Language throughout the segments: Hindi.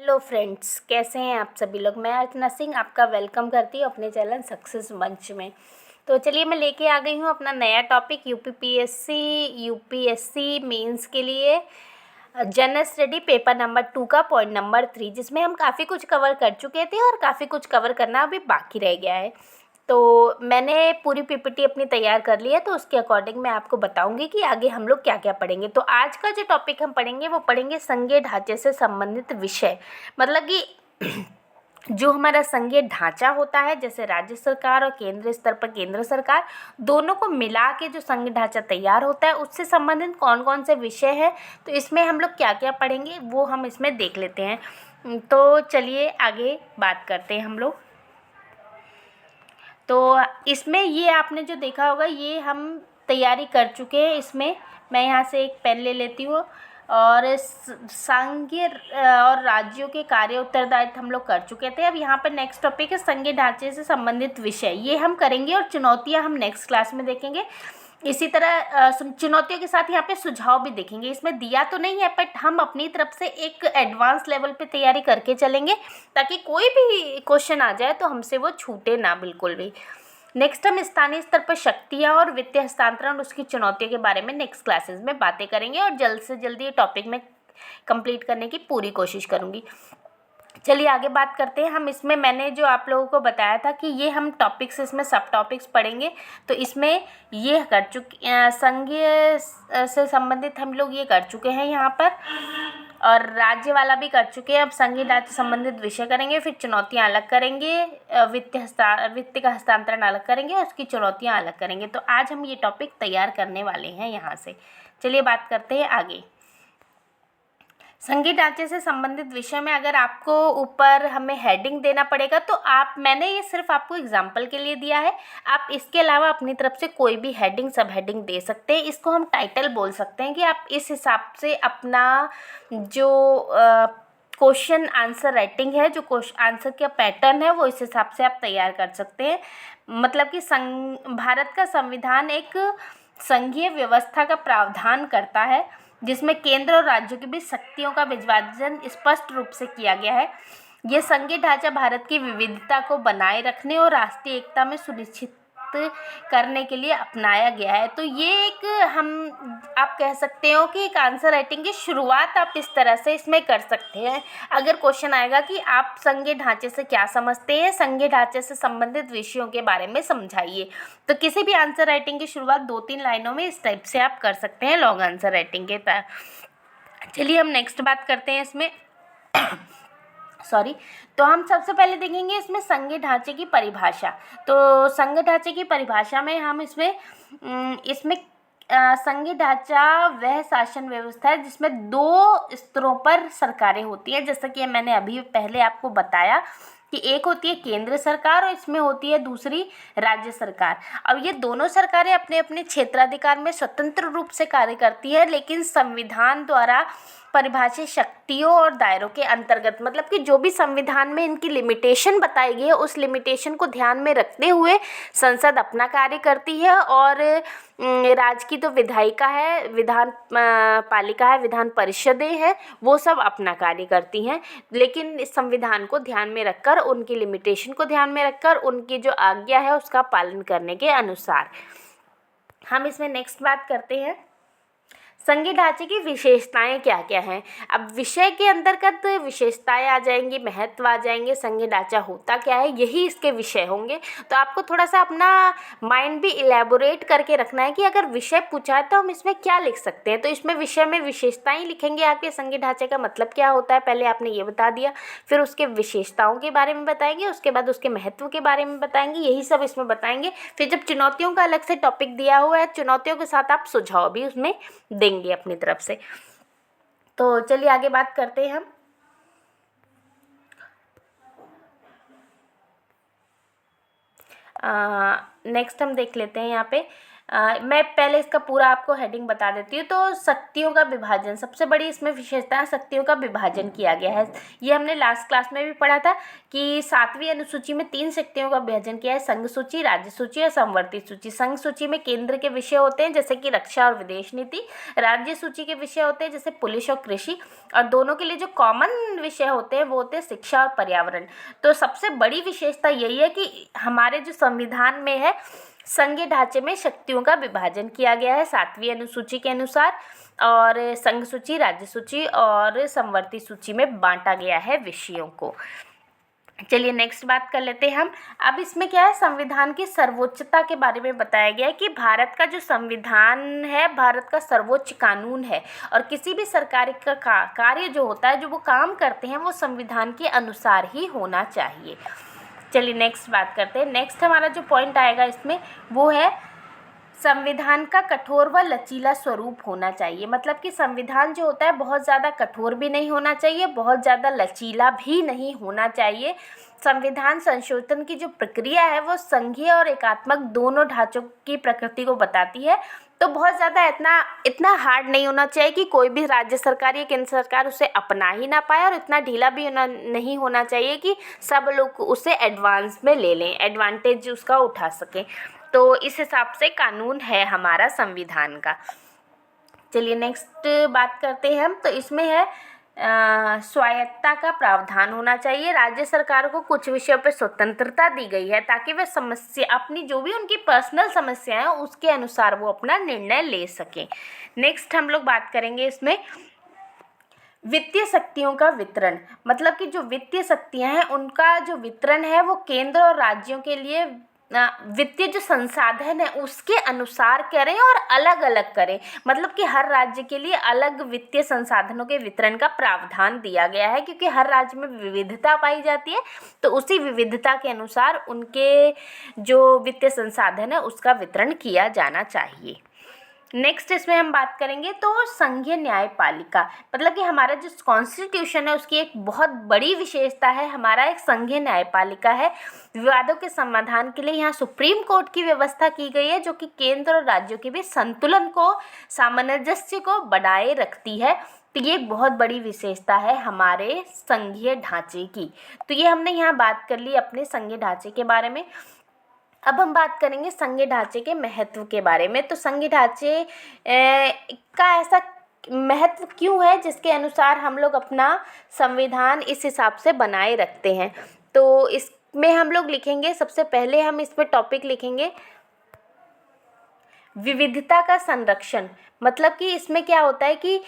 हेलो फ्रेंड्स, कैसे हैं आप सभी लोग। मैं अर्चना सिंह आपका वेलकम करती हूँ अपने चैनल सक्सेस मंच में। तो चलिए मैं लेके आ गई हूँ अपना नया टॉपिक यूपीएससी मेंस के लिए जनरल स्टडी पेपर नंबर 2 का पॉइंट नंबर 3, जिसमें हम काफ़ी कुछ कवर कर चुके थे और काफ़ी कुछ कवर करना अभी बाकी रह गया है। तो मैंने पूरी पीपीटी अपनी तैयार कर ली है, तो उसके अकॉर्डिंग मैं आपको बताऊंगी कि आगे हम लोग क्या क्या पढ़ेंगे। तो आज का जो टॉपिक हम पढ़ेंगे वो पढ़ेंगे संघीय ढांचे से संबंधित विषय। मतलब कि जो हमारा संघीय ढांचा होता है, जैसे राज्य सरकार और केंद्र स्तर पर केंद्र सरकार, दोनों को मिला के जो संघीय ढांचा तैयार होता है, उससे संबंधित कौन कौन से विषय हैं, तो इसमें हम लोग क्या क्या पढ़ेंगे वो हम इसमें देख लेते हैं। तो चलिए आगे बात करते हैं हम लोग। तो इसमें ये आपने जो देखा होगा ये हम तैयारी कर चुके हैं। इसमें मैं यहाँ से एक पेन ले लेती हूँ और संघीय और राज्यों के कार्य उत्तरदायित्व हम लोग कर चुके थे। अब यहाँ पर नेक्स्ट टॉपिक है संघीय ढांचे से संबंधित विषय, ये हम करेंगे और चुनौतियाँ हम नेक्स्ट क्लास में देखेंगे। इसी तरह चुनौतियों के साथ यहाँ पे सुझाव भी देखेंगे। इसमें दिया तो नहीं है, बट हम अपनी तरफ से एक एडवांस लेवल पे तैयारी करके चलेंगे ताकि कोई भी क्वेश्चन आ जाए तो हमसे वो छूटे ना बिल्कुल भी। नेक्स्ट हम स्थानीय स्तर पर शक्तियाँ और वित्तीय हस्तांतरण और उसकी चुनौतियों के बारे में नेक्स्ट क्लासेस में बातें करेंगे और जल्द से जल्द ये टॉपिक में कंप्लीट करने की पूरी कोशिश करूँगी। चलिए आगे बात करते हैं। हम इसमें मैंने जो आप लोगों को बताया था कि ये हम टॉपिक्स इसमें सब टॉपिक्स पढ़ेंगे, तो इसमें ये कर चुके संघीय से संबंधित हम लोग ये कर चुके हैं यहाँ पर, और राज्य वाला भी कर चुके हैं। अब संघीय ढांचे से संबंधित विषय करेंगे, फिर चुनौतियाँ अलग करेंगे, वित्त का हस्तांतरण अलग करेंगे और उसकी चुनौतियाँ अलग करेंगे। तो आज हम ये टॉपिक तैयार करने वाले हैं यहाँ से। चलिए बात करते हैं आगे। संघीय ढांचे से संबंधित विषय में अगर आपको ऊपर हमें हेडिंग देना पड़ेगा तो मैंने ये सिर्फ आपको एग्जाम्पल के लिए दिया है। आप इसके अलावा अपनी तरफ से कोई भी हेडिंग सब हेडिंग दे सकते हैं। इसको हम टाइटल बोल सकते हैं कि आप इस हिसाब से अपना जो क्वेश्चन आंसर राइटिंग है, जो क्वेश्चन आंसर का पैटर्न है, वो इस हिसाब से आप तैयार कर सकते हैं। मतलब कि भारत का संविधान एक संघीय व्यवस्था का प्रावधान करता है जिसमें केंद्र और राज्यों के बीच शक्तियों का विभाजन स्पष्ट रूप से किया गया है। ये संघीय ढांचा भारत की विविधता को बनाए रखने और राष्ट्रीय एकता में सुनिश्चित करने के लिए अपनाया गया है। तो ये एक आप कह सकते हो कि एक आंसर राइटिंग की शुरुआत आप इस तरह से इसमें कर सकते हैं। अगर क्वेश्चन आएगा कि आप संघीय ढांचे से क्या समझते हैं, संघीय ढांचे से संबंधित विषयों के बारे में समझाइए, तो किसी भी आंसर राइटिंग की शुरुआत 2-3 लाइनों में इस टाइप से आप कर सकते हैं लॉन्ग आंसर राइटिंग के तरह। चलिए हम नेक्स्ट बात करते हैं इसमें तो हम सबसे पहले देखेंगे इसमें संघीय ढांचे की परिभाषा। तो संघीय ढांचे की परिभाषा में हम इसमें संघीय ढांचा वह शासन व्यवस्था है जिसमें 2 स्तरों पर सरकारें होती हैं, जैसा कि मैंने अभी पहले आपको बताया कि एक होती है केंद्र सरकार और इसमें होती है दूसरी राज्य सरकार। अब ये दोनों सरकारें अपने अपने क्षेत्राधिकार में स्वतंत्र रूप से कार्य करती है, लेकिन संविधान द्वारा परिभाषित शक्तियों और दायरों के अंतर्गत, मतलब कि जो भी संविधान में इनकी लिमिटेशन बताई गई है उस लिमिटेशन को ध्यान में रखते हुए संसद अपना कार्य करती है, और राज्य की तो विधायिका है, विधान पालिका है, विधान परिषदें हैं, वो सब अपना कार्य करती हैं। लेकिन इस संविधान को ध्यान में रखकर, उनकी लिमिटेशन को ध्यान में रखकर, उनकी जो आज्ञा है उसका पालन करने के अनुसार हम इसमें नेक्स्ट बात करते हैं संघीय ढांचे की विशेषताएं क्या क्या हैं। अब विषय के अंतर्गत विशेषताएं आ जाएंगी, महत्व आ जाएंगे, संघीय ढांचा होता क्या है, यही इसके विषय होंगे। तो आपको थोड़ा सा अपना माइंड भी इलेबोरेट करके रखना है कि अगर विषय पूछा है तो हम इसमें क्या लिख सकते हैं। तो इसमें विषय में विशेषताएं लिखेंगे। आपके संघीय ढांचे का मतलब क्या होता है पहले आपने ये बता दिया, फिर उसके विशेषताओं के बारे में बताएंगे, उसके बाद उसके महत्व के बारे में बताएंगे, यही सब इसमें बताएंगे। फिर जब चुनौतियों का अलग से टॉपिक दिया हुआ है, चुनौतियों के साथ आप सुझाव भी उसमें देंगे अपनी तरफ से। तो चलिए आगे बात करते हैं हम। नेक्स्ट हम देख लेते हैं यहाँ पे मैं पहले इसका पूरा आपको हेडिंग बता देती हूँ। तो शक्तियों का विभाजन, सबसे बड़ी इसमें विशेषता है, शक्तियों का विभाजन किया गया है। ये हमने लास्ट क्लास में भी पढ़ा था कि 7वीं अनुसूची में 3 शक्तियों का विभाजन किया है, संघ सूची, राज्य सूची और समवर्ती सूची। संघ सूची में केंद्र के विषय होते हैं जैसे कि रक्षा और विदेश नीति, राज्य सूची के विषय होते हैं जैसे पुलिस और कृषि, और दोनों के लिए जो कॉमन विषय होते हैं वो होते हैं शिक्षा और पर्यावरण। तो सबसे बड़ी विशेषता यही है कि हमारे जो संविधान में है, संघीय ढांचे में शक्तियों का विभाजन किया गया है 7वीं अनुसूची के अनुसार, और संघ सूची, राज्य सूची और समवर्ती सूची में बांटा गया है विषयों को। चलिए नेक्स्ट बात कर लेते हैं हम। अब इसमें क्या है, संविधान की सर्वोच्चता के बारे में बताया गया है कि भारत का जो संविधान है भारत का सर्वोच्च कानून है, और किसी भी सरकारी का कार्य जो होता है, जो वो काम करते हैं, वो संविधान के अनुसार ही होना चाहिए। चलिए नेक्स्ट बात करते हैं। नेक्स्ट हमारा जो पॉइंट आएगा इसमें वो है संविधान का कठोर व लचीला स्वरूप होना चाहिए। मतलब कि संविधान जो होता है बहुत ज़्यादा कठोर भी नहीं होना चाहिए, बहुत ज़्यादा लचीला भी नहीं होना चाहिए। संविधान संशोधन की जो प्रक्रिया है वो संघीय और एकात्मक दोनों ढांचों की प्रकृति को बताती है। तो बहुत ज़्यादा इतना हार्ड नहीं होना चाहिए कि कोई भी राज्य सरकार या केंद्र सरकार उसे अपना ही ना पाए, और इतना ढीला भी नहीं होना चाहिए कि सब लोग उसे एडवांस में ले लें, एडवांटेज उसका उठा सकें। तो इस हिसाब से कानून है हमारा संविधान का। चलिए नेक्स्ट बात करते हैं हम। तो इसमें है स्वायत्तता का प्रावधान होना चाहिए। राज्य सरकार को कुछ विषयों पर स्वतंत्रता दी गई है ताकि वे समस्या अपनी जो भी उनकी पर्सनल समस्याएं हैं उसके अनुसार वो अपना निर्णय ले सकें। नेक्स्ट हम लोग बात करेंगे इसमें वित्तीय शक्तियों का वितरण। मतलब कि जो वित्तीय शक्तियां हैं उनका जो वितरण है वो केंद्र और राज्यों के लिए वित्तीय जो संसाधन है उसके अनुसार करें और अलग अलग करें। मतलब कि हर राज्य के लिए अलग वित्तीय संसाधनों के वितरण का प्रावधान दिया गया है, क्योंकि हर राज्य में विविधता पाई जाती है, तो उसी विविधता के अनुसार उनके जो वित्तीय संसाधन है उसका वितरण किया जाना चाहिए। नेक्स्ट इसमें हम बात करेंगे तो संघीय न्यायपालिका। मतलब कि हमारा जो कॉन्स्टिट्यूशन है उसकी एक बहुत बड़ी विशेषता है, हमारा एक संघीय न्यायपालिका है। विवादों के समाधान के लिए यहाँ सुप्रीम कोर्ट की व्यवस्था की गई है, जो कि केंद्र और राज्यों के बीच संतुलन को, सामंजस्य को बनाए रखती है। तो ये एक बहुत बड़ी विशेषता है हमारे संघीय ढांचे की। तो ये हमने यहाँ बात कर ली अपने संघीय ढांचे के बारे में। अब हम बात करेंगे संघीय ढांचे के महत्व के बारे में। तो संघीय ढांचे का ऐसा महत्व क्यों है जिसके अनुसार हम लोग अपना संविधान इस हिसाब से बनाए रखते हैं। तो इसमें हम लोग लिखेंगे, सबसे पहले हम इसमें टॉपिक लिखेंगे विविधता का संरक्षण। मतलब कि इसमें क्या होता है कि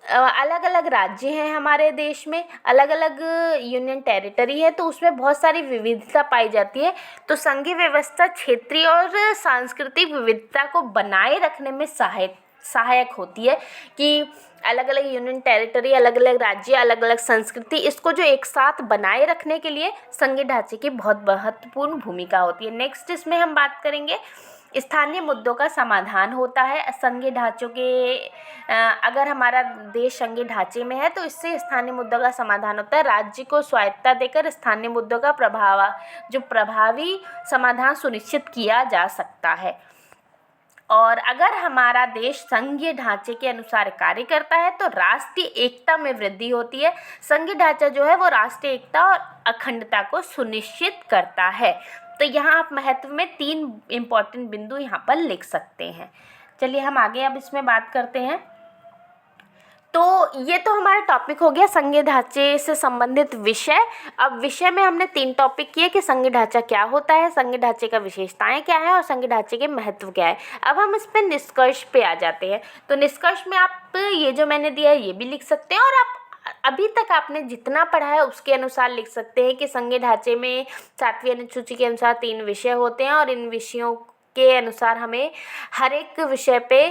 अलग अलग राज्य हैं हमारे देश में, अलग अलग यूनियन टेरिटरी है, तो उसमें बहुत सारी विविधता पाई जाती है। तो संघीय व्यवस्था क्षेत्रीय और सांस्कृतिक विविधता को बनाए रखने में सहायक होती है कि अलग अलग यूनियन टेरिटरी, अलग अलग राज्य, अलग अलग संस्कृति, इसको जो एक साथ बनाए रखने के लिए संघीय ढांचे की बहुत महत्वपूर्ण भूमिका होती है। नेक्स्ट इसमें हम बात करेंगे स्थानीय मुद्दों का समाधान होता है संघीय ढांचों के। अगर हमारा देश संघीय ढांचे में है तो इससे स्थानीय मुद्दों का समाधान होता है। राज्य को स्वायत्तता देकर स्थानीय मुद्दों का प्रभावी समाधान सुनिश्चित किया जा सकता है। और अगर हमारा देश संघीय ढांचे के अनुसार कार्य करता है तो राष्ट्रीय एकता में वृद्धि होती है। संघीय ढांचा जो है वो राष्ट्रीय एकता और अखंडता को सुनिश्चित करता है। तो यहाँ आप महत्व में 3 इम्पॉर्टेंट बिंदु यहाँ पर लिख सकते हैं। चलिए हम आगे अब इसमें बात करते हैं। तो ये तो हमारा टॉपिक हो गया संघीय ढांचे से संबंधित विषय। अब विषय में हमने 3 टॉपिक किए कि संघीय ढांचा क्या होता है, संघीय ढांचे का विशेषताएं क्या है और संघीय ढांचे के महत्व क्या है। अब हम इस पर निष्कर्ष पे आ जाते हैं। तो निष्कर्ष में आप ये जो मैंने दिया है ये भी लिख सकते हैं, और आप अभी तक आपने जितना पढ़ा है उसके अनुसार लिख सकते हैं कि संघीय ढांचे में 7वीं अनुसूची के अनुसार 3 विषय होते हैं, और इन विषयों के अनुसार हमें हर एक विषय पे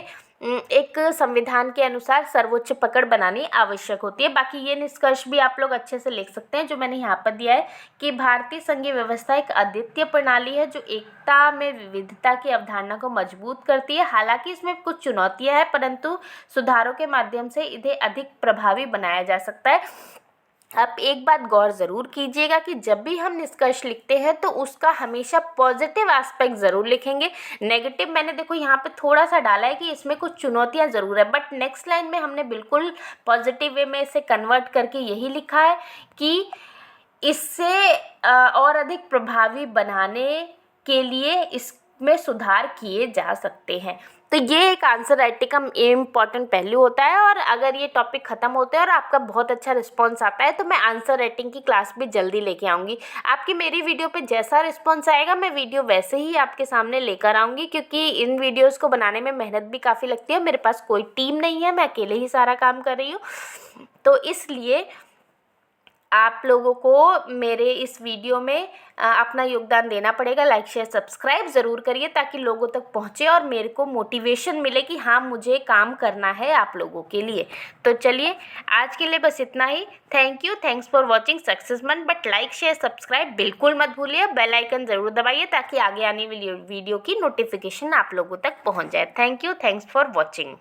एक संविधान के अनुसार सर्वोच्च पकड़ बनानी आवश्यक होती है। बाकी ये निष्कर्ष भी आप लोग अच्छे से लिख सकते हैं जो मैंने यहाँ पर दिया है कि भारतीय संघीय व्यवस्था एक अद्वितीय प्रणाली है जो एकता में विविधता की अवधारणा को मजबूत करती है। हालांकि इसमें कुछ चुनौतियां हैं, परंतु सुधारों के माध्यम से इन्हें अधिक प्रभावी बनाया जा सकता है। आप एक बात गौर ज़रूर कीजिएगा कि जब भी हम निष्कर्ष लिखते हैं तो उसका हमेशा पॉजिटिव एस्पेक्ट ज़रूर लिखेंगे। नेगेटिव मैंने देखो यहाँ पे थोड़ा सा डाला है कि इसमें कुछ चुनौतियाँ ज़रूर है, बट नेक्स्ट लाइन में हमने बिल्कुल पॉजिटिव वे में इसे कन्वर्ट करके यही लिखा है कि इससे और अधिक प्रभावी बनाने के लिए इसमें सुधार किए जा सकते हैं। तो ये एक आंसर राइटिंग का इम्पॉर्टेंट पहलू होता है। और अगर ये टॉपिक ख़त्म होता है और आपका बहुत अच्छा रिस्पॉन्स आता है तो मैं आंसर राइटिंग की क्लास भी जल्दी लेके आऊँगी। आपकी मेरी वीडियो पे जैसा रिस्पॉन्स आएगा मैं वीडियो वैसे ही आपके सामने लेकर आऊँगी, क्योंकि इन वीडियोज़ को बनाने में मेहनत भी काफ़ी लगती है। मेरे पास कोई टीम नहीं है, मैं अकेले ही सारा काम कर रही हूँ। तो इसलिए आप लोगों को मेरे इस वीडियो में अपना योगदान देना पड़ेगा। लाइक शेयर सब्सक्राइब ज़रूर करिए ताकि लोगों तक पहुँचे और मेरे को मोटिवेशन मिले कि हाँ मुझे काम करना है आप लोगों के लिए। तो चलिए आज के लिए बस इतना ही। Thank you, thanks for watching success मन। बट लाइक शेयर सब्सक्राइब बिल्कुल मत भूलिए, बेल आइकन ज़रूर दबाइए ताकि आगे आने वाली वीडियो की नोटिफिकेशन आप लोगों तक पहुँच जाए। Thank you, thanks for watching.